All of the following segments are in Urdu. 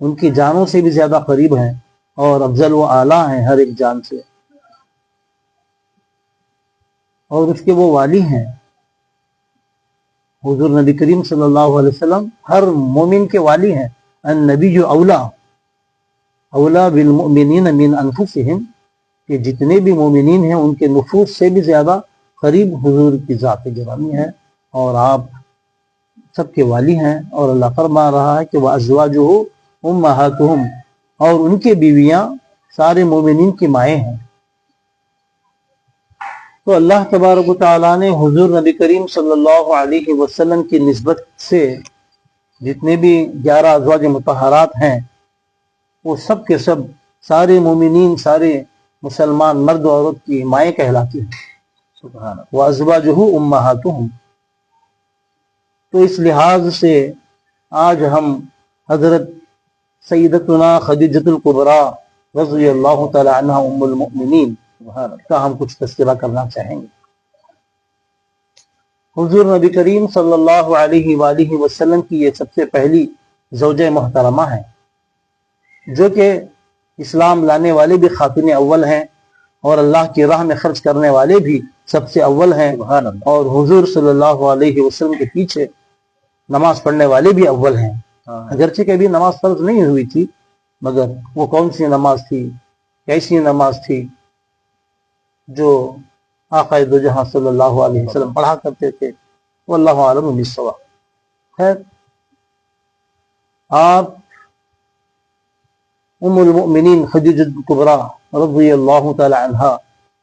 ان کی جانوں سے بھی زیادہ قریب ہیں اور افضل و اعلیٰ ہیں ہر ایک جان سے، اور اس کے وہ والی ہیں۔ حضور نبی کریم صلی اللہ علیہ وسلم ہر مومن کے والی ہیں۔ النبی اولا بالمؤمنین من انفسہم، کہ جتنے بھی مومنین ہیں ان کے نفوس سے بھی زیادہ قریب حضور کی ذات گرامی ہے، اور آپ سب کے والی ہیں۔ اور اللہ فرما رہا ہے کہ وَأَزْوَاجُهُ أُمَّهَاتُهُمْ، اور ان کے بیویاں سارے مومنین کی مائیں ہیں۔ تو اللہ تبارک و تعالیٰ نے حضور نبی کریم صلی اللہ علیہ وسلم کی نسبت سے جتنے بھی 11 ازواج مطہرات ہیں وہ سب کے سب سارے مومنین، سارے مسلمان مرد و عورت کی مائیں کہلاتی ہیں۔ سبحان اللہ۔ وَأَزْوَاجُهُ أُمَّهَاتُهُمْ، تو اس لحاظ سے آج ہم حضرت سیدتنا خدیجۃ الکبریٰ رضی اللہ تعالی عنہا ام المؤمنین کا ہم کچھ تذکرہ کرنا چاہیں گے۔ حضور نبی کریم صلی اللہ علیہ وآلہ وسلم کی یہ سب سے پہلی زوجہ محترمہ ہیں، جو کہ اسلام لانے والے بھی خاتون اول ہیں، اور اللہ کی راہ میں خرچ کرنے والے بھی سب سے اول ہیں، اور حضور صلی اللہ علیہ وسلم کے پیچھے نماز پڑھنے والے بھی اول ہیں۔ اگرچہ کبھی نماز فرض نہیں ہوئی تھی، مگر وہ کون سی نماز تھی، کیسی نماز تھی جو آقا دو جہاں صلی اللہ علیہ وسلم پڑھا کرتے تھے، واللہ اعلم بالصواب۔ خیر، آپ ام المؤمنین خدیجۃ الکبریٰ رضی اللہ تعالی عنہا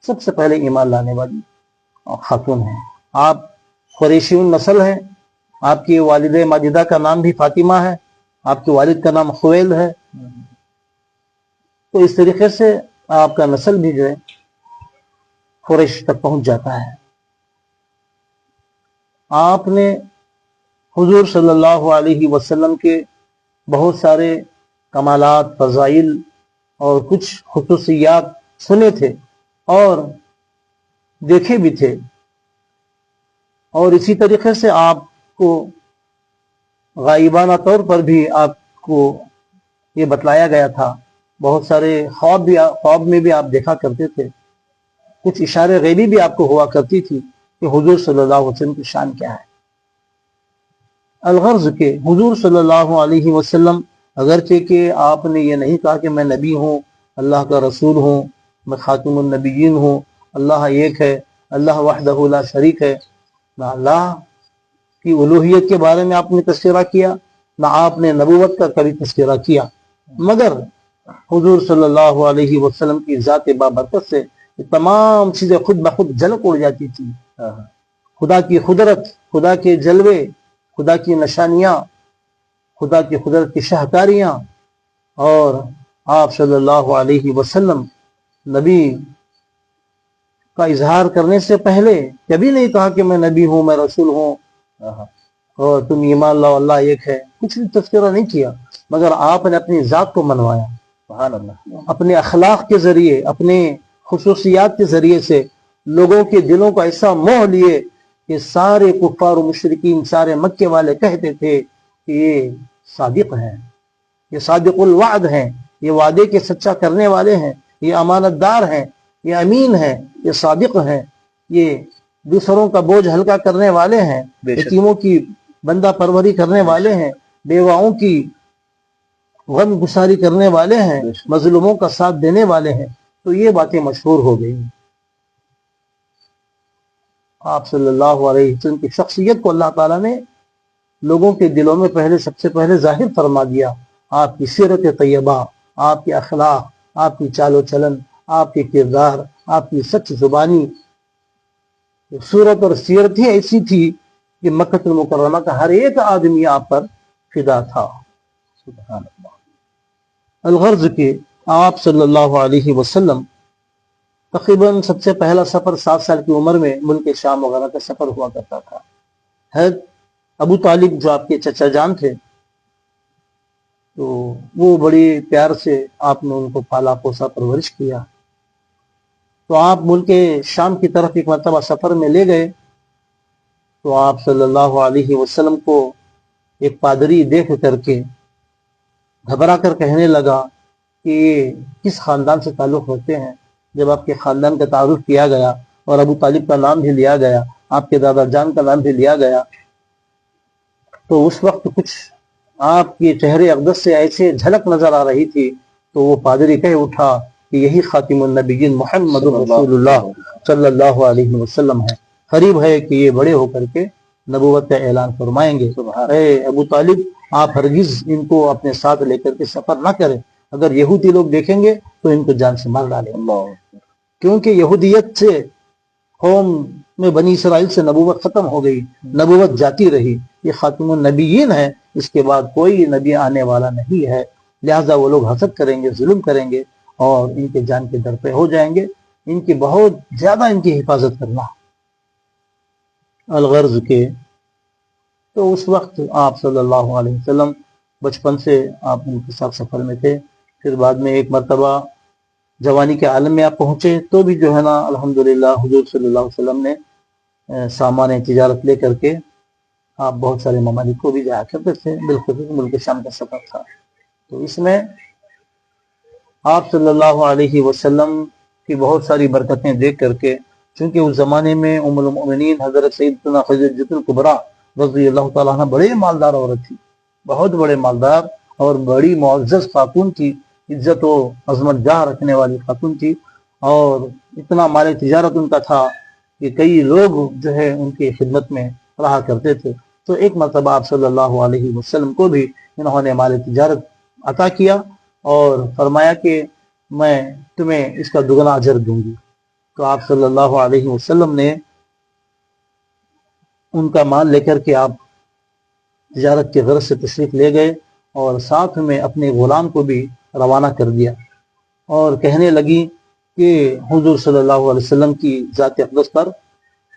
سب سے پہلے ایمان لانے والی خاتون ہیں۔ آپ قریشی نسل ہیں، آپ کی والدہ ماجدہ کا نام بھی فاطمہ ہے، آپ کے والد کا نام خویل ہے، تو اس طریقے سے آپ کا نسل بھی جو ہے قریش تک پہنچ جاتا ہے۔ آپ نے حضور صلی اللہ علیہ وسلم کے بہت سارے کمالات، فضائل اور کچھ خصوصیات سنے تھے اور دیکھے بھی تھے، اور اسی طریقے سے آپ کو غائبانہ طور پر بھی آپ کو یہ بتلایا گیا تھا۔ بہت سارے خواب میں بھی آپ دیکھا کرتے تھے، کچھ اشارے غیبی بھی آپ کو ہوا کرتی تھی کہ حضور صلی اللہ علیہ وسلم کی شان کیا ہے۔ الغرض کہ حضور صلی اللہ علیہ وسلم اگرچہ کہ آپ نے یہ نہیں کہا کہ میں نبی ہوں، اللہ کا رسول ہوں، میں خاتم النبیین ہوں، اللہ ایک ہے، اللہ وحدہ لا شریک ہے، نہ اللہ کی الوہیت کے بارے میں آپ نے تذکرہ کیا، نہ آپ نے نبوت کا کبھی تذکرہ کیا، مگر حضور صلی اللہ علیہ وسلم کی ذات بابرکت سے یہ تمام چیزیں خود بخود جھلک اڑ جاتی تھی۔ خدا کی قدرت، خدا کے جلوے، خدا کی نشانیاں، خدا کی قدرت کی شاہکاریاں، اور آپ صلی اللہ علیہ وسلم نبی کا اظہار کرنے سے پہلے کبھی نہیں کہا کہ میں نبی ہوں، میں رسول ہوں، اور تم ایمان لاؤ اللہ ایک ہے، کچھ بھی تذکرہ نہیں کیا، مگر آپ نے اپنی ذات کو منوایا، سبحان اللہ، اپنے اخلاق کے ذریعے، اپنے خصوصیات کے ذریعے سے لوگوں کے دلوں کو ایسا موہ لیے کہ سارے کفار و مشرکین، سارے مکے والے کہتے تھے کہ یہ صادق ہیں، یہ صادق الوعد ہیں، یہ وعدے کے سچا کرنے والے ہیں، یہ امانت دار ہیں، یہ امین ہیں، یہ صادق ہیں، یہ دوسروں کا بوجھ ہلکا کرنے والے ہیں، یتیموں کی بندہ پروری کرنے والے ہیں، بیواؤں کی غم گساری کرنے والے ہیں، مظلوموں کا ساتھ دینے والے ہیں۔ تو یہ باتیں مشہور ہو گئی۔ آپ صلی اللہ علیہ وسلم کی شخصیت کو اللہ تعالیٰ نے لوگوں کے دلوں میں سب سے پہلے ظاہر فرما دیا۔ آپ کی سیرت طیبہ، آپ کے اخلاق، آپ کی چال و چلن، آپ کے کردار، آپ کی سچ زبانی، صورت اور سیرت ہی ایسی تھی کہ مکہ المکرمہ کا ہر ایک آدمی آپ پر فدا تھا۔ سبحان اللہ۔ الغرض کہ آپ صلی اللہ علیہ وسلم تقریباً سب سے پہلا سفر 7 سال کی عمر میں ملک شام وغیرہ کا سفر ہوا کرتا تھا۔ حضرت ابو طالب جو آپ کے چچا جان تھے، تو وہ بڑی پیار سے آپ نے ان کو پالا پوسا پرورش کیا۔ تو آپ ملک شام کی طرف ایک مرتبہ سفر میں لے گئے، تو آپ صلی اللہ علیہ وسلم کو ایک پادری دیکھ کر کے گھبرا کر کہنے لگا کہ یہ کس خاندان سے تعلق رکھتے ہیں. جب آپ کے خاندان کا تعارف کیا گیا اور ابو طالب کا نام بھی لیا گیا, آپ کے دادا جان کا نام بھی لیا گیا, تو اس وقت کچھ آپ کے چہرے اقدس سے ایسے جھلک نظر آ رہی تھی. تو وہ پادری کہہ اٹھا کہ یہی خاتم النبیین محمد رسول اللہ صلی اللہ علیہ وسلم ہے. قریب ہے کہ یہ بڑے ہو کر کے نبوت کا اعلان فرمائیں گے. اے ابو طالب, آپ ہرگز ان کو اپنے ساتھ لے کر کے سفر نہ کریں. اگر یہودی لوگ دیکھیں گے تو ان کو جان سے مار ڈالیں, کیونکہ یہودیت سے قوم میں بنی اسرائیل سے نبوت ختم ہو گئی, نبوت جاتی رہی. یہ خاتم النبیین ہے, اس کے بعد کوئی نبی آنے والا نہیں ہے. لہذا وہ لوگ حسد کریں گے, ظلم کریں گے اور ان کے جان کے در پہ ہو جائیں گے. ان کی بہت زیادہ ان کی حفاظت کرنا. الغرض کے تو اس وقت آپ صلی اللہ علیہ وسلم بچپن سے آپ ان کے ساتھ سفر میں تھے. پھر بعد میں ایک مرتبہ جوانی کے عالم میں آپ پہنچے تو بھی جو ہے نا الحمدللہ حضور صلی اللہ علیہ وسلم نے سامان تجارت لے کر کے آپ بہت سارے ممالک کو بھی جایا کرتے تھے. بالخصوص ملک شام کا سفر تھا. تو اس میں آپ صلی اللہ علیہ وسلم کی بہت ساری برکتیں دیکھ کر کے, چونکہ اس زمانے میں ام المؤمنین حضرت سیدنا خدیجہ الکبریٰ رضی اللہ تعالیٰ عنہ بڑے مالدار عورت تھی, بہت بڑے مالدار اور بڑی معزز خاتون تھی, عزت و عظمت جاہ رکھنے والی خاتون تھی. اور اتنا مال تجارت ان کا تھا کہ کئی لوگ جو ہے ان کی خدمت میں رہا کرتے تھے. تو ایک مرتبہ آپ صلی اللہ علیہ وسلم کو بھی انہوں نے مال تجارت عطا کیا اور فرمایا کہ میں تمہیں اس کا دگنا اجر دوں گی. تو آپ صلی اللہ علیہ وسلم نے ان کا مال لے کر کے آپ تجارت کے غرض سے تشریف لے گئے اور ساتھ میں اپنے غلام کو بھی روانہ کر دیا اور کہنے لگی کہ حضور صلی اللہ علیہ وسلم کی ذات اقدس پر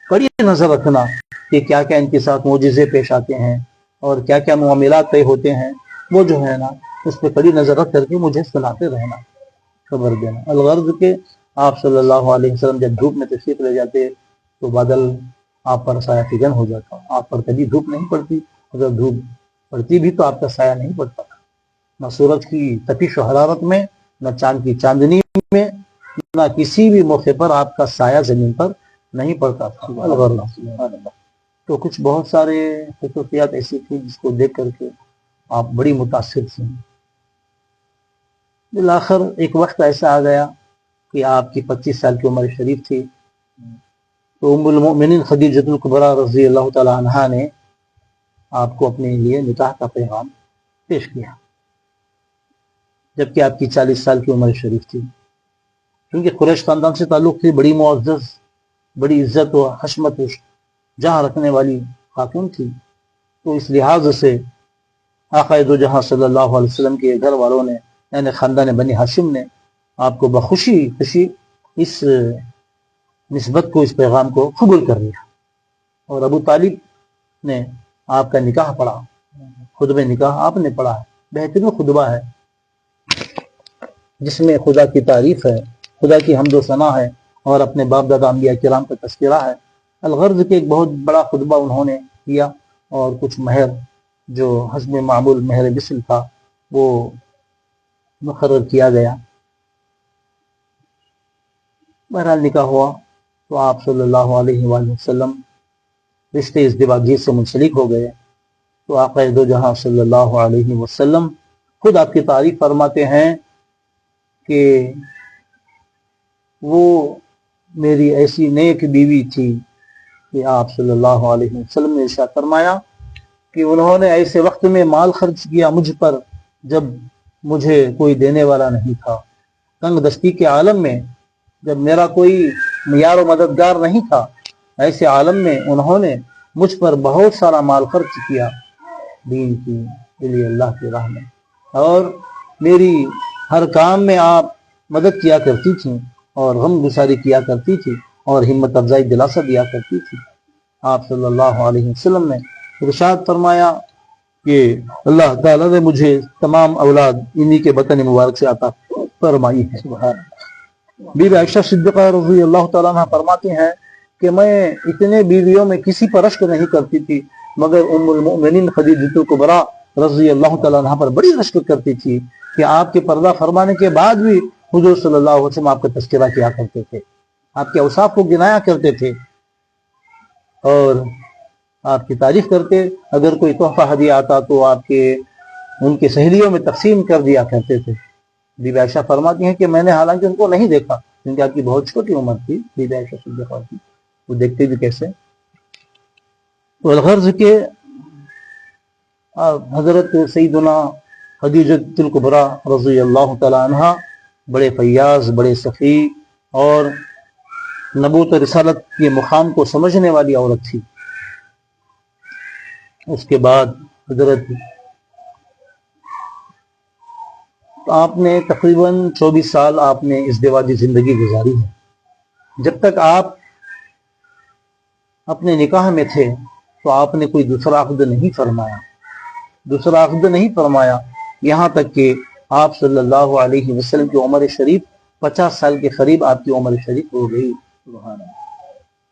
کڑی نظر رکھنا کہ کیا کیا ان کے ساتھ معجزے پیش آتے ہیں اور کیا کیا معاملات طے ہوتے ہیں, وہ جو ہے نا اس پہ کڑی نظر رکھ کر کے مجھے سناتے رہنا, خبر دینا. الغرض کہ آپ صلی اللہ علیہ وسلم جب دھوپ میں تشریف لے جاتے تو بادل آپ پر سایہ فگن ہو جاتا. آپ پر کبھی دھوپ نہیں پڑتی, اگر دھوپ پڑتی بھی تو آپ کا سایہ نہیں پڑتا تھا, نہ سورج کی تپش و حرارت میں, نہ چاند کی چاندنی میں, نہ کسی بھی موقع پر آپ کا سایہ زمین پر نہیں پڑتا تھا. تو کچھ بہت سارے خصوصیات ایسی تھی جس کو دیکھ کر کے آپ بڑی متاثر تھیں. بالآخر ایک وقت ایسا آ گیا کہ آپ کی 25 سال کی عمر شریف تھی. تو ام المؤمنین خدیجہ الکبریٰ رضی اللہ تعالی عنہا نے آپ کو اپنے لیے نکاح کا پیغام پیش کیا, جبکہ آپ کی 40 سال کی عمر شریف تھی. کیونکہ قریش خاندان سے تعلق تھی, بڑی معزز, بڑی عزت و حشمت جہاں رکھنے والی خاتون تھی. تو اس لحاظ سے آقا دو جہاں صلی اللہ علیہ وسلم کے گھر والوں نے یعنی خاندان بنی ہاشم نے آپ کو بخوشی خوشی اس نسبت کو, اس پیغام کو قبول کر لیا. اور ابو طالب نے آپ کا نکاح پڑھا, خطبہ نکاح آپ نے پڑھا. بہترین خطبہ ہے جس میں خدا کی تعریف ہے, خدا کی حمد و ثنا ہے اور اپنے باپ دادا انبیاء کرام کا تذکرہ ہے. الغرض کے ایک بہت بڑا خطبہ انہوں نے کیا اور کچھ مہر جو حسب معمول مہر مثل تھا وہ مقرر کیا گیا. بہرحال نکاح ہوا تو آپ صلی اللہ علیہ وآلہ وسلم رشتے ازدواجی سے منسلک ہو گئے. تو آقا دو جہاں صلی اللہ علیہ وسلم خود آپ کی تعریف فرماتے ہیں کہ وہ میری ایسی نیک بیوی تھی کہ آپ صلی اللہ علیہ وسلم نے ارشاد فرمایا کہ انہوں نے ایسے وقت میں مال خرچ کیا مجھ پر جب مجھے کوئی دینے والا نہیں تھا, تنگ دستی کے عالم میں جب میرا کوئی معیار و مددگار نہیں تھا, ایسے عالم میں انہوں نے مجھ پر بہت سارا مال خرچ کیا دین کے لیے, اللہ کی راہ میں, اور میری ہر کام میں آپ مدد کیا کرتی تھیں اور غم گساری کیا کرتی تھی اور ہمت افزائی دلاسا دیا کرتی تھی. آپ صلی اللہ علیہ وسلم نے ارشاد فرمایا کہ اللہ تعالیٰ نے مجھے تمام اولاد انہی کے بطن مبارک سے عطا فرمائی ہے. سبحان اللہ. بی بی عائشہ صدیقہ رضی اللہ تعالیٰ عنہ فرماتی ہیں کہ میں اتنے بیویوں میں کسی پر رشک نہیں کرتی تھی مگر ام المؤمنین خدیجہ الکبریٰ رضی اللہ تعالیٰ عنہ پر بڑی رشک کرتی تھی کہ آپ کے پردہ فرمانے کے بعد بھی حضور صلی اللہ علیہ وسلم آپ کا تذکرہ کیا کرتے تھے، آپ کے اوصاف کو گنایا کرتے تھے اور آپ کی تعریف کرتے. اگر کوئی تحفہ ہدیہ آتا تو آپ کے ان کی سہیلیوں میں تقسیم کر دیا کرتے تھے. بی بی عائشہ فرماتی ہیں کہ میں نے حالانکہ ان کو نہیں دیکھا کیونکہ آپ کی بہت چھوٹی عمر تھی بی بی عائشہ صدیقہ کی، وہ دیکھتے بھی کیسے. والغرض کہ حضرت سیدنا خدیجہ الکبریٰ رضی اللہ تعالی عنہ بڑے فیاض، بڑے سخی اور نبوت و رسالت کے مقام کو سمجھنے والی عورت تھی. اس کے بعد حضرت آپ نے تقریباً 24 سال آپ نے ازدواجی زندگی گزاری ہے. جب تک آپ اپنے نکاح میں تھے تو آپ نے کوئی دوسرا عقد نہیں فرمایا، یہاں تک کہ آپ صلی اللہ علیہ وسلم کی عمر شریف 50 سال کے قریب آپ کی عمر شریف ہو گئی،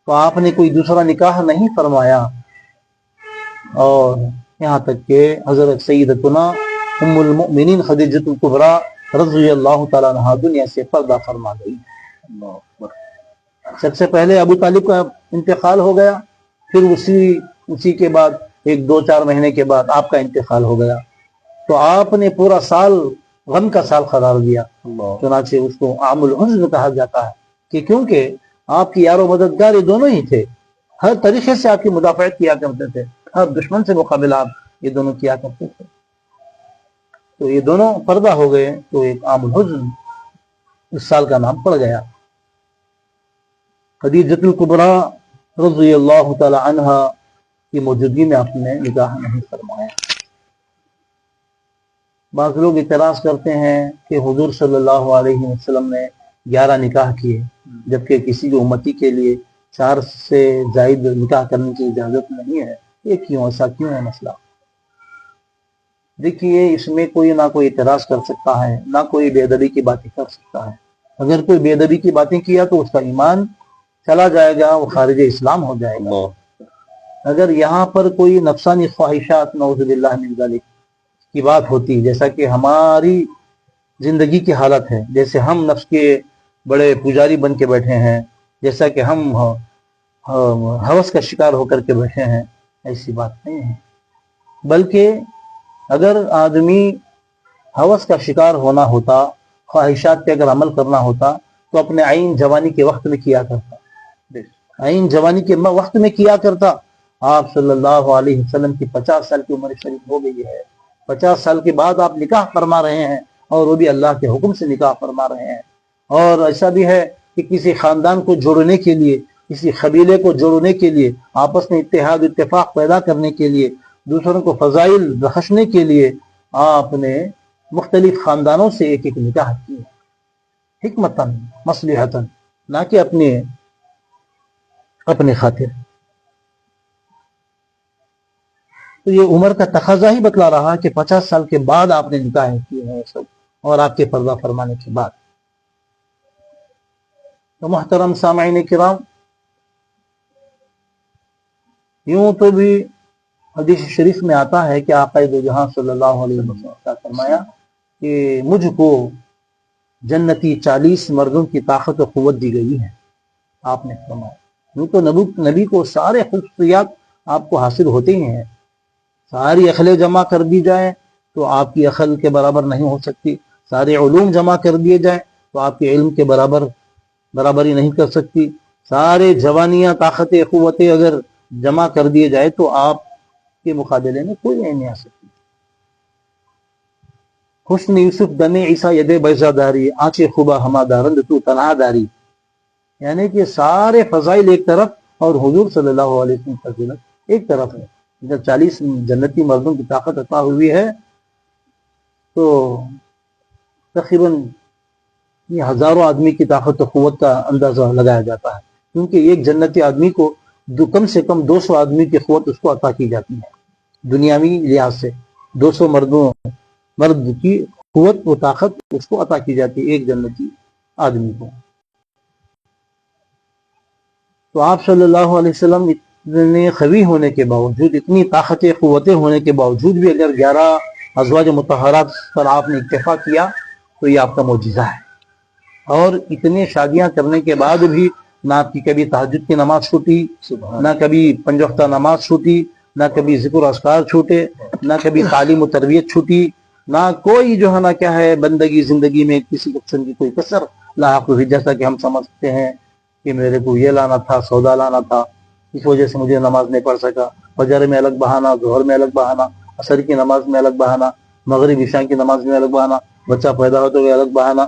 تو آپ نے کوئی دوسرا نکاح نہیں فرمایا. اور یہاں تک کہ حضرت سیدتنا ام المؤمنین خدیجہ الکبریٰ رضی اللہ تعالیٰ عنہا دنیا سے پردہ فرما گئی. سب سے پہلے ابو طالب کا انتقال ہو گیا، پھر اسی کے بعد 1-2-4 مہینے کے بعد آپ کا انتقال ہو گیا. تو آپ نے پورا سال غم کا سال قرار دیا. چنانچہ اس کو عام الحزن کہا جاتا ہے کہ کیونکہ آپ کی یار و مددگار یہ دونوں ہی تھے، ہر طریقے سے آپ کی مدافعت کیا کرتے تھے، ہر دشمن سے مقابلہ آپ یہ دونوں کیا کرتے تھے. تو یہ دونوں پردہ ہو گئے تو ایک عام الحزن اس سال کا نام پڑ گیا. خدیجہ الکبریٰ رضی اللہ تعالی عنہا کی موجودگی میں آپ نے نکاح نہیں فرمایا. بعض لوگ اعتراض کرتے ہیں کہ حضور صلی اللہ علیہ وسلم نے 11 نکاح کیے جبکہ کسی بھی امتی کے لیے 4 سے زائد نکاح کرنے کی اجازت نہیں ہے. یہ کیوں، ایسا کیوں ہے مسئلہ؟ دیکھیے، اس میں کوئی نہ کوئی اعتراض کر سکتا ہے، نہ کوئی بے ادبی کی باتیں کر سکتا ہے. اگر کوئی بے ادبی کی باتیں کیا تو اس کا ایمان چلا جائے گا، وہ خارج اسلام ہو جائے گا. اگر یہاں پر کوئی نفسانی خواہشات نعوذ باللہ من ذالک کی بات ہوتی، جیسا کہ ہماری زندگی کی حالت ہے، جیسے ہم نفس کے بڑے پجاری بن کے بیٹھے ہیں، جیسا کہ ہم ہوس کا شکار ہو کر کے بیٹھے ہیں، ایسی بات نہیں ہے. بلکہ اگر آدمی ہوس کا شکار ہونا ہوتا، خواہشات پہ اگر عمل کرنا ہوتا تو اپنے عین جوانی کے وقت میں کیا کرتا. عین جوانی کے وقت میں کیا کرتا. آپ صلی اللہ علیہ وسلم کی 50 سال کی عمر شریف ہو گئی ہے، 50 سال کے بعد آپ نکاح فرما رہے ہیں، اور وہ بھی اللہ کے حکم سے نکاح فرما رہے ہیں. اور ایسا بھی ہے کہ کسی خاندان کو جوڑنے کے لیے، کسی قبیلے کو جوڑنے کے لیے، آپس میں اتحاد اتفاق پیدا کرنے کے لیے، دوسروں کو فضائل بخشنے کے لیے آپ نے مختلف خاندانوں سے ایک نکاح کیے، حکمتاً مصلحتاً، نہ کہ اپنے خاطر. تو یہ عمر کا تقاضا ہی بتلا رہا کہ 50 سال کے بعد آپ نے نکاح کیے ہیں سب، اور آپ کے پردہ فرمانے کے بعد. تو محترم سامعین کرام، یوں تو بھی حدیث شریف میں آتا ہے کہ آقا دو جہاں صلی اللہ علیہ وسلم نے فرمایا کہ مجھ کو جنتی 40 مردوں کی طاقت و قوت دی گئی ہے. آپ نے فرمایا یوں تو نبی کو سارے خصوصیات آپ کو حاصل ہوتے ہی ہیں. ساری عقلیں جمع کر دی جائیں تو آپ کی عقل کے برابر نہیں ہو سکتی، سارے علوم جمع کر دیے جائیں تو آپ کے علم کے برابری نہیں کر سکتی. سارے جوانیاں، طاقتیں، قوتیں اگر جمع کر دیے جائے تو آپ کے مقابلے میں کوئی نہیں آ سکتی. حسن یوسف دم عیسیٰ ید بیضا داری، آنچ خوبا ہما دارند تو تنہا داری. یعنی کہ سارے فضائل ایک طرف اور حضور صلی اللہ علیہ وسلم کی فضیلت ایک طرف ہے. جب 40 جنتی مردوں کی طاقت عطا ہوئی ہے تو تقریباً یہ ہزاروں آدمی کی طاقت و قوت کا اندازہ لگایا جاتا ہے، کیونکہ ایک جنتی آدمی کو کم سے کم 200 آدمی کی قوت اس کو عطا کی جاتی ہے. دنیاوی لحاظ سے 200 مرد کی قوت و طاقت اس کو عطا کی جاتی ہے ایک جنتی آدمی کو. تو آپ صلی اللہ علیہ وسلم اتنے قوی ہونے کے باوجود، اتنی طاقتیں قوتیں ہونے کے باوجود بھی اگر 11 ازواج مطہرات پر آپ نے اکتفا کیا تو یہ آپ کا معجزہ ہے۔ اور اتنے شادیاں کرنے کے بعد بھی نہ آپ کی کبھی تہجد کی نماز چھوٹی، نہ کبھی 5 وقتہ نماز چھوٹی، نہ کبھی ذکر و اذکار چھوٹے، نہ کبھی تعلیم و تربیت چھوٹی، نہ کوئی جو ہے نا کیا ہے بندگی زندگی میں کسی قسم کی کوئی کسر لاحق ہوئی، جیسا کہ ہم سمجھتے ہیں کہ میرے کو یہ لانا تھا، سودا لانا تھا، اس وجہ سے مجھے نماز نہیں پڑھ سکا۔ فجر میں الگ بہانہ، ظہر میں الگ بہانہ، عصر کی نماز میں الگ بہانہ، مغرب عشاء کی نماز میں الگ بہانہ، بچہ پیدا ہوتے ہوئے الگ بہانہ،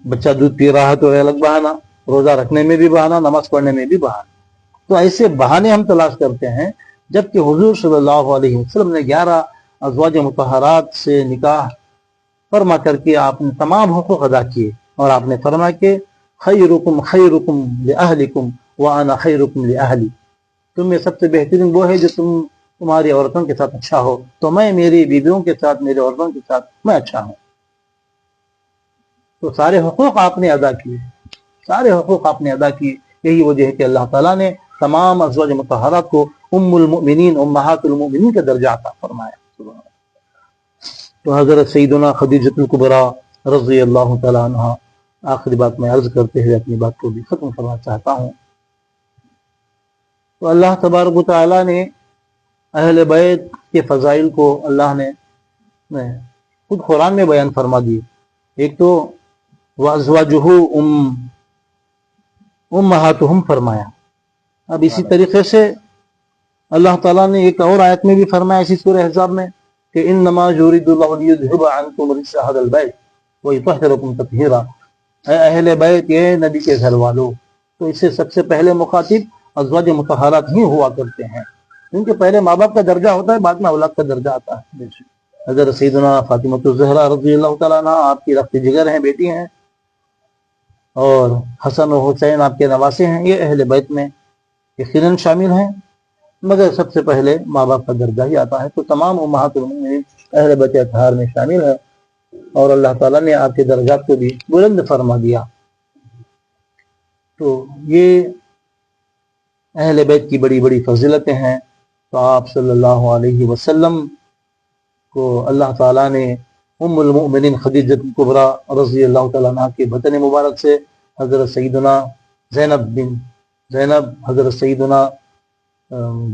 بچہ دودھ پی رہا ہے تو الگ بہانہ، روزہ رکھنے میں بھی بہانہ، نماز پڑھنے میں بھی بہانہ۔ تو ایسے بہانے ہم تلاش کرتے ہیں، جبکہ حضور صلی اللہ علیہ وسلم نے 11 ازواج مطہرات سے نکاح فرما کر کے آپ نے تمام حقوق ادا کیے، اور آپ نے فرمایا کہ خیرکم خیرکم لأہلکم وانا خیرکم لأہلی، تم میں سب سے بہترین وہ ہے جو تمہاری عورتوں کے ساتھ اچھا ہو، تو میں میری بیویوں کے ساتھ، میری عورتوں کے ساتھ میں اچھا ہوں۔ تو سارے حقوق آپ نے ادا کیے، سارے حقوق آپ نے ادا کیے۔ یہی وجہ ہے کہ اللہ تعالیٰ نے تمام ازواج مطہرات کو ام المؤمنین، امہات المؤمنین کا درجہ عطا فرمایا۔ تو حضرت سیدنا خدیجۃ الکبریٰ رضی اللہ تعالیٰ عنہ، آخری بات میں عرض کرتے ہوئے اپنی بات کو بھی ختم کرنا چاہتا ہوں۔ تو اللہ تبارک و تعالیٰ نے اہل بیت کے فضائل کو اللہ نے خود قرآن میں بیان فرما دیے۔ ایک تو وَأَزْوَاجُهُ أُمَّهَاتُهُمْ فرمایا۔ اب اسی طریقے سے اللہ تعالیٰ نے ایک اور آیت میں بھی فرمایا اسی سورہ احزاب میں کہ انما یرید اللہ لیذھب عنکم رجس اہل البیت ویطہرکم تطہیرا، اے اہل بیت، یہ نبی کے گھر والوں۔ تو اس سے سب سے پہلے مخاطب ازواج مطہرات ہی ہوا کرتے ہیں، کیونکہ پہلے ماں باپ کا درجہ ہوتا ہے، بعد میں اولاد کا درجہ آتا ہے۔ حضرت سیدنا فاطمہ الزہرا رضی اللہ تعالیٰ عنہ آپ کی رفت جگر ہیں، بیٹی ہیں، اور حسن و حسین آپ کے نواسے ہیں، یہ اہل بیت میں یقیناً شامل ہیں، مگر سب سے پہلے ماں باپ کا درجہ ہی آتا ہے۔ تو تمام امہات المؤمنین اہل بیت اطہار میں شامل ہے، اور اللہ تعالیٰ نے آپ کے درجات کو بھی بلند فرما دیا۔ تو یہ اہل بیت کی بڑی بڑی فضیلتیں ہیں۔ تو آپ صلی اللہ علیہ وسلم کو اللہ تعالیٰ نے ام المؤمنین خدیجۃ الکبریٰ رضی اللہ تعالیٰ عنہ کے بطن مبارک سے حضرت سیدنا زینب، حضرت سیدنا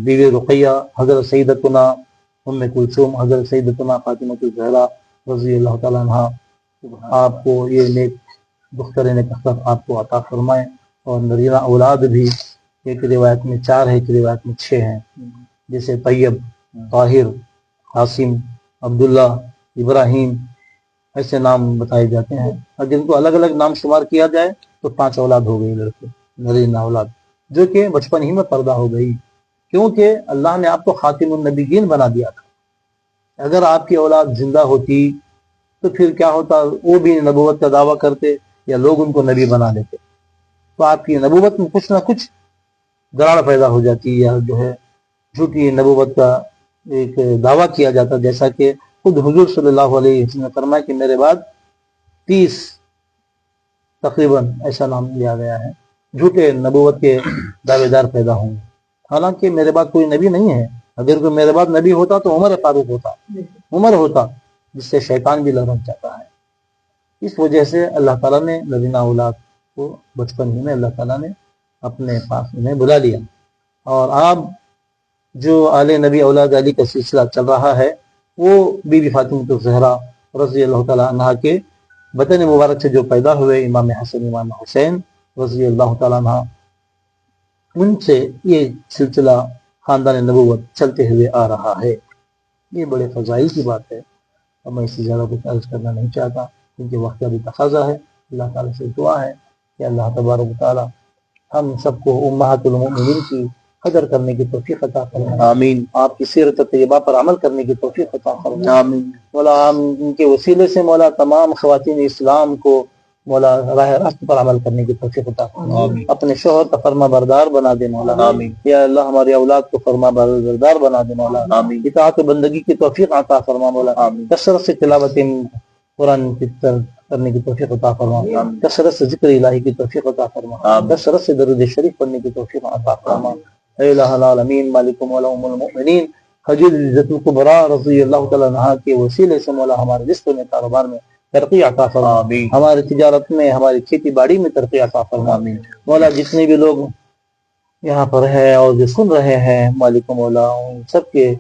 بیوی رقیہ، حضرت سیدتنا ام کلثوم، حضرت سیدتنا فاطمہ الزہرا رضی اللہ تعالیٰ عنہ، آپ کو یہ نیک دختر نیک اختر آپ کو عطا فرمائیں، اور نرینہ اولاد بھی ایک روایت میں 4 ہے، ایک روایت میں 6 ہیں، جیسے طیب، طاہر، عاصم، عبداللہ، ابراہیم، ایسے نام بتائے جاتے ہیں، اور جن کو الگ الگ نام شمار کیا جائے تو 5 اولاد ہو گئی لڑکے، نرینہ اولاد، جو کہ بچپن ہی میں پیدا ہو گئی، کیونکہ اللہ نے آپ کو خاتم النبیین بنا دیا تھا۔ اگر آپ کی اولاد زندہ ہوتی تو پھر کیا ہوتا، وہ بھی نبوت کا دعویٰ کرتے یا لوگ ان کو نبی بنا لیتے، تو آپ کی نبوت میں کچھ نہ کچھ دراڑ پیدا ہو جاتی، یا جو ہے جھوٹی نبوت کا ایک دعویٰ کیا جاتا، جیسا کہ خود حضور صلی اللہ علیہ وسلم نے فرمایا کہ میرے بعد 30 تقریباً ایسا نام لیا گیا ہے جھوٹے نبوت کے دعوے دار پیدا ہوں گے، حالانکہ میرے بعد کوئی نبی نہیں ہے۔ اگر کوئی میرے بعد نبی ہوتا تو عمر فاروق ہوتا، عمر ہوتا، جس سے شیطان بھی لرز جاتا ہے۔ اس وجہ سے اللہ تعالیٰ نے نرینہ اولاد کو بچپن ہی میں اللہ تعالیٰ نے اپنے پاس انہیں بلا لیا، اور آپ جو آل نبی اولاد علی کا سلسلہ چل رہا ہے وہ بی بی فاطمہ الزہرا رضی اللہ تعالیٰ عنہ کے بطن مبارک سے جو پیدا ہوئے امام حسن امام حسین رضی اللہ تعالیٰ عنہ، ان سے یہ سلسلہ خاندان نبوت چلتے ہوئے آ رہا ہے۔ یہ بڑے فضائل کی بات ہے، اور میں اس سے زیادہ کچھ عرض کرنا نہیں چاہتا کیونکہ وقت کا بھی تقاضا ہے۔ اللہ تعالیٰ سے دعا ہے کہ اللہ تبارک و تعالیٰ ہم سب کو امہات المؤمنین کی قدر کرنے کی توفیق عطا فرمائے، آمین۔ آپ کی سیرت طیبہ پر عمل کرنے کی توفیق عطا فرمائے، آمین۔ مولا ان کے وسیلے سے مولا تمام خواتین اسلام کو مولا راہ راست پر عمل کرنے کی توفیق عطا فرمائے، اپنے شوہر کا فرما بردار بنا دے مولا، آمین۔ یا اللہ ہماری اولاد کو فرما بردار بنا دے مولا، آمین۔ اطاعت و بندگی کی توفیق عطا فرما مولا، آمین۔ کثرت سے تلاوت قرآن کی کرنے کی توفیق عطا فرما، کثرت سے ذکر الہی کی توفیق عطا فرما، کثرت سے درود شریف پڑھنے کی توفیق عطا فرما، اے الہ العالمین مالک مولا ام المؤمنین خجل عزت الکبریٰ رضی اللہ تعالیٰ عنہ کے وسیلے سے مولا ہمارے رزق میں کاروبار میں ترقی عطا فرما، ہماری تجارت میں ہماری کھیتی باڑی میں ترقی عطا فرما۔ مولا جتنے بھی لوگ یہاں پر ہے اور جو سن رہے ہیں مالک مولا ان سب کے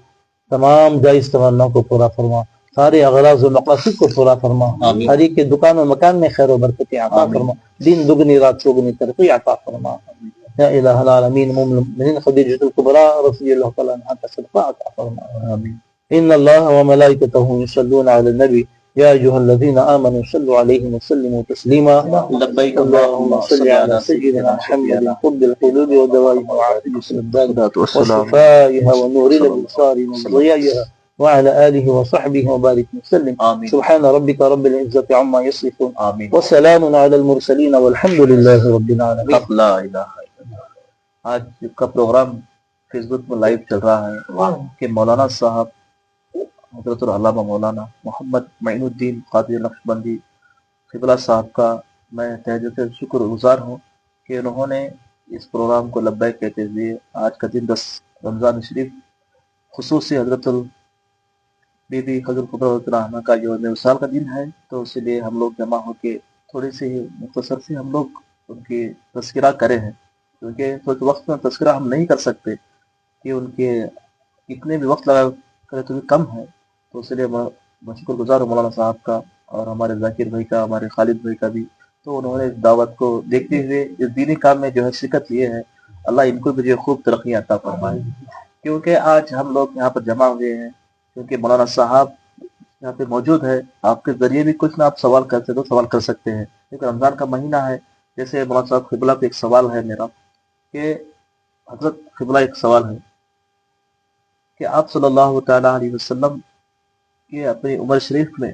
تمام جائز تمنا کو پورا فرما، سارے اغراض و مقاصد کو پورا فرما، ہر ایک کے دکان و مکان میں خیر و برکت عطا فرما، دن دگنی رات چوگنی ترقی عطا فرما۔ یا الہ العالمین مومنین خدیجۃ الکبریٰ رضی اللہ تعالیٰ عنہا کا صدقہ عطا فرما۔ ان اللہ وملائکتہ یصلون علی النبی یا ایھا الذین آمنوا صلوا علیہ وسلموا تسلیما۔ لبیک اللہم صل علی سیدنا محمد طب القلوب ودوائها وعافیة الابدان وشفائها ونور الابصار وضیائها وعلى آله وصحبه وبارك وسلم۔ سبحان ربك رب العزة عما يصفون وسلام على المرسلين والحمد لله رب العالمين۔ لا الہ الا اللہ۔ آج کا پروگرام فیس بک میں لائیو چل رہا ہے کہ مولانا صاحب حضرت العلامہ مولانا محمد معین الدین قادری نقشبندی قبلہ صاحب کا میں تہ دل سے شکر گزار ہوں کہ انہوں نے اس پروگرام کو لبیک کہتے ہوئے آج کا دن 10 رمضان شریف خصوصی حضرت بی بی قدر کبریٰ رضی اللہ عنہ کا یوم وصال کا دن ہے، تو اس لیے ہم لوگ جمع ہو کے تھوڑے سے مختصر سے ہم لوگ ان کی تذکرہ کرے ہیں، کیونکہ تھوڑے وقت میں تذکرہ ہم نہیں کر سکتے کہ ان کے کتنے بھی وقت لگا کرے تو بھی کم ہے، تو اس لیے میں شکر گزار ہوں مولانا صاحب کا اور ہمارے ذاکر بھائی کا، ہمارے خالد بھائی کا بھی، تو انہوں نے اس دعوت کو دیکھتے ہوئے اس دینی کام میں جو ہے شرکت لیے ہے، اللہ ان کو بھی جو خوب ترقی عطا فرمائے۔ کیونکہ آج ہم لوگ یہاں پر جمع ہوئے ہیں کیونکہ مولانا صاحب یہاں پہ موجود ہے، آپ کے ذریعے بھی کچھ نہ آپ سوال کرتے تو سوال کر سکتے ہیں، کیونکہ رمضان کا مہینہ ہے۔ جیسے مولانا صاحب قبلہ پہ ایک سوال ہے میرا کہ حضرت قبلہ ایک سوال ہے کہ آپ صلی اللہ تعالیٰ علیہ وسلم کے اپنی عمر شریف میں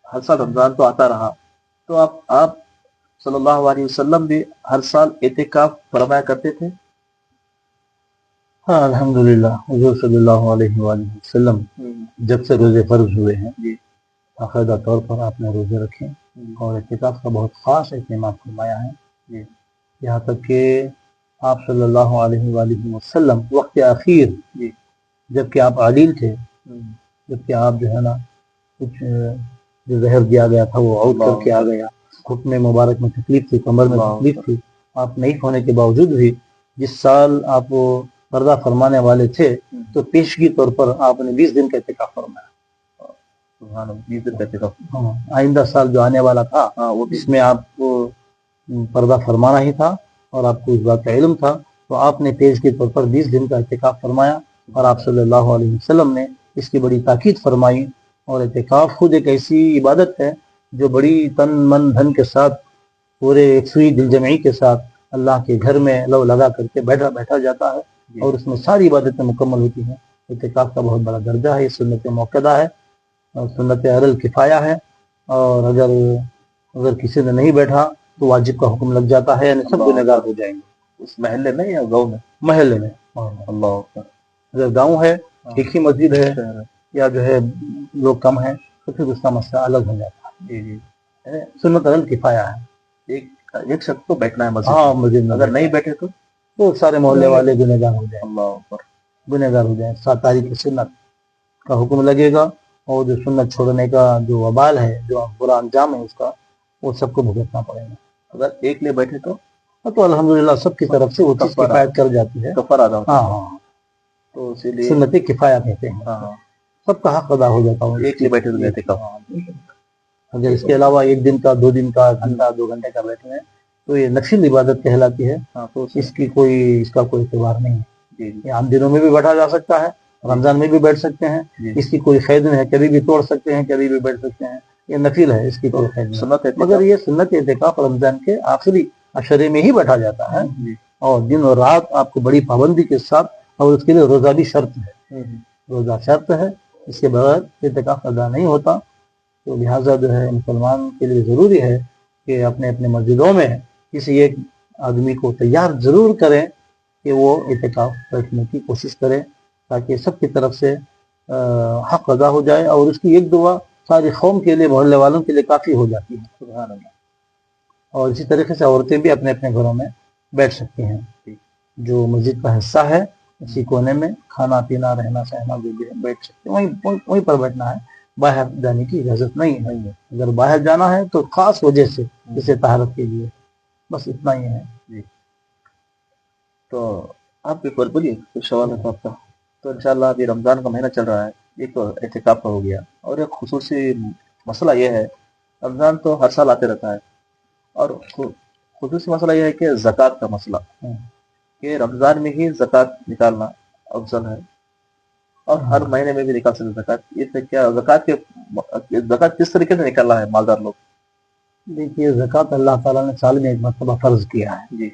ہر سال رمضان تو آتا رہا، تو آپ صلی اللہ علیہ وسلم بھی ہر سال اعتکاف فرمایا کرتے تھے؟ ہاں الحمدللہ، حضور صلی اللہ علیہ وآلہ وسلم جب سے روزے فرض ہوئے ہیں باقاعدہ طور پر آپ نے روزے رکھے اور اعتکاف کا بہت خاص اہتمام فرمایا ہے، یہاں تک کہ آپ صلی اللہ علیہ وآلہ وسلم وقت اخیر جبکہ آپ علیل تھے، جبکہ آپ جو ہے نا کچھ جو زہر دیا گیا تھا وہ عود کر کے آ گیا، گھٹنے مبارک میں تکلیف تھی، کمر میں تکلیف تھی، آپ نہیں ہونے کے باوجود بھی جس سال آپ پردہ فرمانے والے تھے تو پیشگی طور پر آپ نے 20 دن کا اعتکاف فرمایا۔ 20 دن کا اعتکاف، آئندہ سال جو آنے والا تھا اس میں آپ کو پردہ فرمانا ہی تھا اور آپ کو اس بات کا علم تھا، تو آپ نے پیشگی طور پر 20 دن کا اعتکاف فرمایا، اور آپ صلی اللہ علیہ وسلم نے اس کی بڑی تاکید فرمائی۔ اور اعتکاف خود ایک ایسی عبادت ہے جو بڑی تن من دھن کے ساتھ پورے یکسوئی دل جمعی کے ساتھ اللہ کے گھر میں لو لگا کر کے بیٹھا جاتا ہے، اور اس میں ساری عبادتیں مکمل ہوتی ہیں۔ اعتکاف کا بہت بڑا درجہ ہے، سنت موقدہ ہے اور سنت علی الکفایہ ہے، اور اگر کسی نے نہیں بیٹھا تو واجب کا حکم لگ جاتا ہے، یعنی سب گنہگار ہو جائیں گے۔ اس محلے میں یا گاؤں میں؟ محلے میں، اللہ اکبر۔ اگر گاؤں ہے ایک ہی مسجد ہے یا جو ہے لوگ کم ہیں تو پھر اس کا مسئلہ الگ ہو جاتا ہے۔ سنت علی الکفایہ ہے، ایک شخص کو بیٹھنا ہے مسجد، ہاں مسجد میں، اگر نہیں بیٹھے تو سارے محلے والے گنہگار ہو جائیں، اللہ اکبر، گنہگار ہو جائیں۔ 7 تاریخ سنت کا حکم لگے گا، اور جو سنت چھوڑنے کا جو وبال ہے، جو برا انجام ہے اس کا، وہ سب کو بھگتنا پڑے گا۔ اگر ایک لے بیٹھے تو الحمدللہ سب کی طرف سے وہ چیز کفایت کر جاتی ہے، کفر ادا ہوتا ہے۔ ہاں، تو اسی لیے سنت کفایہ کہتے ہیں، سب کا حق ادا ہو جاتا ہے۔ ایک لے بیٹھے تو اعتکاف، اگر اس کے علاوہ 1 دن کا 2 دن کا گھنٹہ 2 گھنٹے کا بیٹھے ہیں تو یہ نفل عبادت کہلاتی ہے، تو اس کا کوئی اعتبار نہیں ہے۔ یہ عام دنوں میں بھی بیٹھا جا سکتا ہے، رمضان میں بھی بیٹھ سکتے ہیں، اس کی کوئی قید نہیں ہے، کبھی بھی توڑ سکتے ہیں، کبھی بھی بیٹھ سکتے ہیں، یہ نفل ہے، اس کی کوئی قید نہیں۔ مگر یہ سنت اعتکاف رمضان کے آخری عشرے میں ہی بیٹھا جاتا ہے، اور دن اور رات آپ کو بڑی پابندی کے ساتھ، اور اس کے لیے روزہ بھی شرط ہے، روزہ شرط ہے، اس کے بغیر اعتکاف ادا نہیں ہوتا۔ تو لہٰذا جو ہے مسلمان کے لیے ضروری ہے کہ اپنے اپنے مسجدوں میں کسی ایک آدمی کو تیار ضرور کریں کہ وہ اعتکاف بیٹھنے کی کوشش کرے، تاکہ سب کی طرف سے حق ادا ہو جائے، اور اس کی ایک دعا ساری قوم کے لیے، محلے والوں کے لیے کافی ہو جاتی ہے۔ سبحان اللہ۔ اور اسی طریقے سے عورتیں بھی اپنے اپنے گھروں میں بیٹھ سکتی ہیں، جو مسجد کا حصہ ہے اسی کونے میں کھانا پینا رہنا سہنا جو بھی ہے بیٹھ سکتے ہیں، وہیں پر بیٹھنا ہے، باہر جانے کی اجازت نہیں ہے۔ اگر باہر جانا ہے تو خاص وجہ سے جیسے طہارت کے لیے، بس اتنا ہی ہے۔ جی تو آپ کے اوپر بولیے کچھ سوال ہے تو آپ کا؟ تو انشاءاللہ ابھی رمضان کا مہینہ چل رہا ہے، ایک تو اعتکاف کا ہو گیا، اور ایک خصوصی مسئلہ یہ ہے، رمضان تو ہر سال آتے رہتا ہے، اور خصوصی مسئلہ یہ ہے کہ زکوٰۃ کا مسئلہ، کہ رمضان میں ہی زکوٰۃ نکالنا افضل ہے، اور ہر مہینے میں بھی نکال سکتے زکوٰۃ۔ اس میں کیا زکوٰۃ کس طریقے سے نکالنا ہے مالدار لوگ؟ دیکھیے زکوٰۃ اللہ تعالیٰ نے سال میں ایک مرتبہ فرض کیا ہے، جی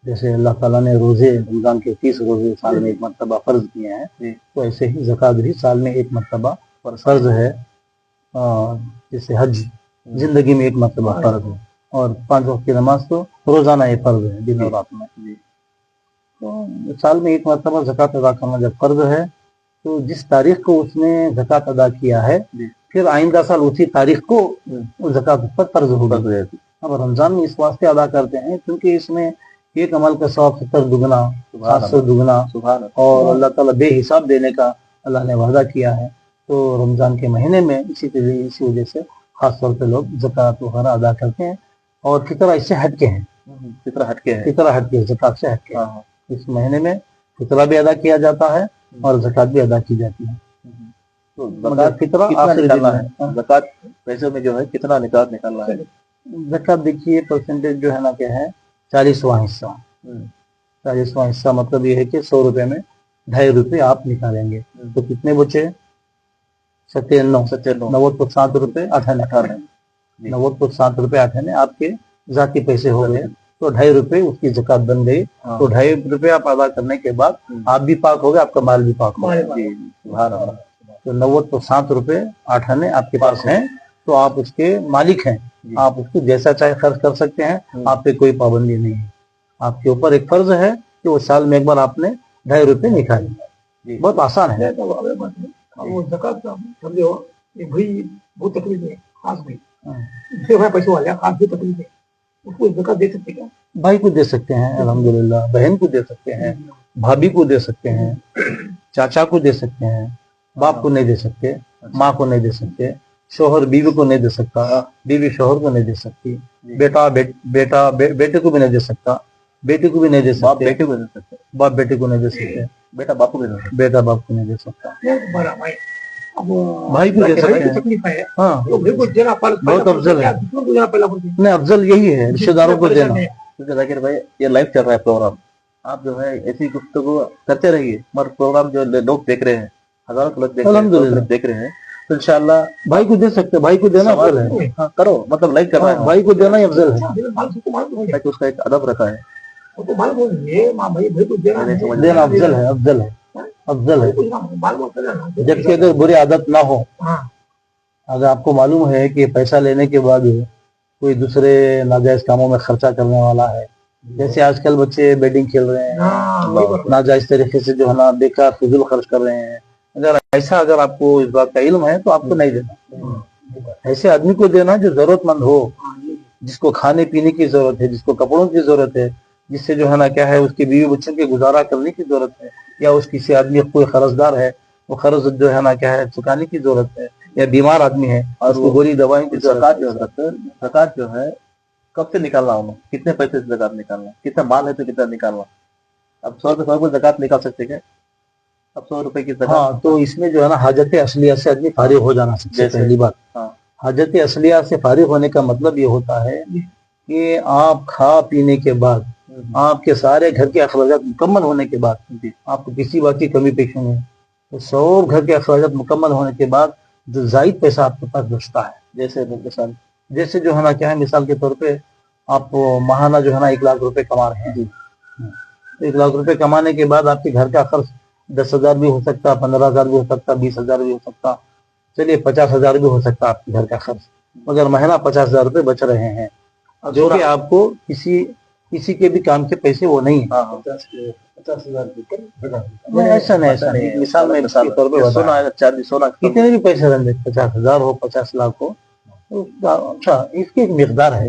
جیسے اللہ تعالیٰ نے روزے رمضان کے 30 روزے سال میں ایک مرتبہ فرض کیے ہیں، جی تو ایسے ہی زکوٰۃ بھی سال میں ایک مرتبہ فرض ہے۔ جیسے حج زندگی میں ایک مرتبہ فرض ہے، اور 5 وقت کی نماز تو روزانہ یہ فرض ہے دن اور رات میں۔ جی تو سال میں ایک مرتبہ زکوٰۃ ادا کرنا جب فرض ہے، تو جس تاریخ کو اس نے زکوٰۃ ادا کیا ہے، پھر آئندہ سال اسی تاریخ کو زکوٰۃ پر فرض ہوگی۔ اب رمضان میں اس واسطے ادا کرتے ہیں کیونکہ اس میں ایک عمل کا ثواب 70 دگنا 700 دگنا، اور اللہ تعالیٰ بے حساب دینے کا اللہ نے وعدہ کیا ہے۔ تو رمضان کے مہینے میں اسی وجہ سے خاص طور پہ لوگ زکوٰۃ وغیرہ ادا کرتے ہیں، اور فطرہ اس سے ہٹ کے ہیں، فطرہ ہٹ کے ہے، فطرہ ہٹ کے زکوٰۃ سے ہٹ کے۔ اس مہینے میں فطرہ بھی ادا کیا جاتا ہے اور زکوٰۃ بھی ادا کی جاتی ہے۔ تو مگر فطرہ آخری دن نکالنا ہے، زکوٰۃ پیسے میں جو ہے کتنا نکالنا ہے؟ زکوٰۃ دیکھیے پرسنٹیج جو ہے نا کیا ہے، 40واں حصہ۔ 40واں حصہ مطلب یہ ہے کہ 100 روپے میں 2.5 روپے آپ نکالیں گے، تو کتنے بچے؟ 97 90 کو 7 روپے 8 آنے، 90 کو 7 روپے 8 آنے آپ کے ذاتی پیسے ہو گئے، تو 2.5 روپے اس کی زکوٰۃ بن گئی۔ تو 2.5 روپے آپ ادا کرنے کے بعد آپ بھی پاک ہو گئے، آپ کا مال بھی پاک ہو گیا۔ تو 90 کو 7 روپے 8 آنے آپ کے پاس ہیں، تو آپ اس کے مالک ہیں، آپ اس کو جیسا چاہے خرچ کر سکتے ہیں، آپ پہ کوئی پابندی نہیں ہے۔ آپ کے اوپر ایک فرض ہے کہ وہ سال میں ایک بار آپ نے 2.5 روپے نکالے، بہت آسان ہے۔ وہ زکوٰۃ کا سمجھو یہ بھائی بہت تکلیف ہے، خاص بھائی دوسرے بھائی پیسے والے خاص بھی تکلیف ہے، اس کو زکوٰۃ دے سکتے کیا؟ بھائی کو دے سکتے ہیں الحمدللہ، بہن کو دے سکتے ہیں، بھابھی کو دے سکتے ہیں، چاچا کو دے سکتے ہیں، باپ کو نہیں دے سکتے، ماں کو نہیں دے سکتے، شوہر بیوی کو نہیں دے سکتا، بیوی شوہر کو نہیں دے سکتی، بیٹا بیٹے کو بھی نہیں دے سکتا، بیٹی کو بھی نہیں دے سکتے، باپ بیٹے کو دے سکتے، باپ بیٹے کو نہیں دے سکتے، بیٹا باپ کو دے سکتے، بیٹا باپ کو نہیں دے سکتا، بھائی کو دے سکتے ہیں۔ تکلیف ہے، ہاں بہت افضل ہے۔ نہیں افضل یہی ہے رشتے داروں کو دینا۔ کیونکہ ذاکر بھائی یہ لائیو چل رہا ہے پروگرام، آپ جو ہے ایسی گفتگو کرتے رہیے، مگر پروگرام جو لوگ دیکھ رہے ہیں، ہزاروں لوگ دیکھ رہے ہیں، الحمدللہ دیکھ رہے ہیں، تو انشاءاللہ بھائی کو دے سکتے، بھائی کو دینا افضل ہے۔ ہاں کرو، مطلب لائیو کر رہا ہے، بھائی کو دینا ہی افضل ہے، تاکہ اس کا ایک ادب رکھا ہے، دینا افضل ہے، افضل ہے، افضل ہے۔ جبکہ اگر بری عادت نہ ہو، اگر آپ کو معلوم ہے کہ پیسہ لینے کے بعد کوئی دوسرے ناجائز کاموں میں خرچہ کرنے والا ہے، جیسے آج کل بچے بیٹنگ کھیل رہے ہیں، ناجائز طریقے سے جو ہے نا بیکار فضول خرچ کر رہے ہیں، اگر آپ کو اس بات کا علم ہے تو آپ کو نہیں دینا، ایسے آدمی کو دینا جو ضرورت مند ہو، جس کو کھانے پینے کی ضرورت ہے، جس کو کپڑوں کی ضرورت ہے، جس سے جو ہے نا کیا ہے اس کی بیوی بچوں کے گزارا کرنے کی ضرورت ہے، یا اس کسی آدمی کوئی قرض دار ہے، وہ قرض جو ہے نا کیا ہے چکانے کی ضرورت ہے، یا بیمار آدمی ہے اور اس کو گولی دوائیں کی ضرورت ہے۔ زکوٰۃ جو ہے کب سے نکالنا ہونا، کتنے پیسے سے زکوٰۃ نکالنا، کتنا مال ہے تو کتنا نکالنا؟ اب 100 روپے زکوٰۃ نکال سکتے کیا؟ اب 100 روپے کی زکوٰۃ؟ ہاں تو اس میں جو ہے نا حاجت اصلیہ سے آدمی فارغ ہو جانا سب سے پہلی بات۔ حاجت اصلیہ سے فارغ ہونے کا مطلب یہ ہوتا ہے کہ آپ کھا پینے کے بعد، آپ کے سارے گھر کے اخراجات مکمل ہونے کے بعد، آپ کو کسی بات کی کمی پیشی نہیں، تو سب گھر کے اخراجات مکمل ہونے کے بعد جو زائد پیسہ آپ کے پاس بچتا ہے، جیسے جو ہے نا کیا ہے مثال کے طور پہ آپ ماہانہ جو ہے نا 1 لاکھ روپے کما رہے ہیں، 1 لاکھ روپے کمانے کے بعد آپ کے گھر کا خرچ 10,000 بھی ہو سکتا، 15,000 بھی ہو سکتا، 20,000 بھی ہو سکتا، چلیے 50,000 بھی ہو سکتا آپ کے گھر کا خرچ، مگر مہینہ 50,000 روپے بچ رہے ہیں، جو کہ آپ کو کسی کے بھی کام کے پیسے وہ نہیں ہیں۔ 50,000 ایسا نہیں، مثال میں طور پہ سونا کتنے بھی پیسے رہیں گے، 50,000 ہو 50 لاکھ ہو، اچھا اس کی ایک مقدار ہے،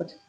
25।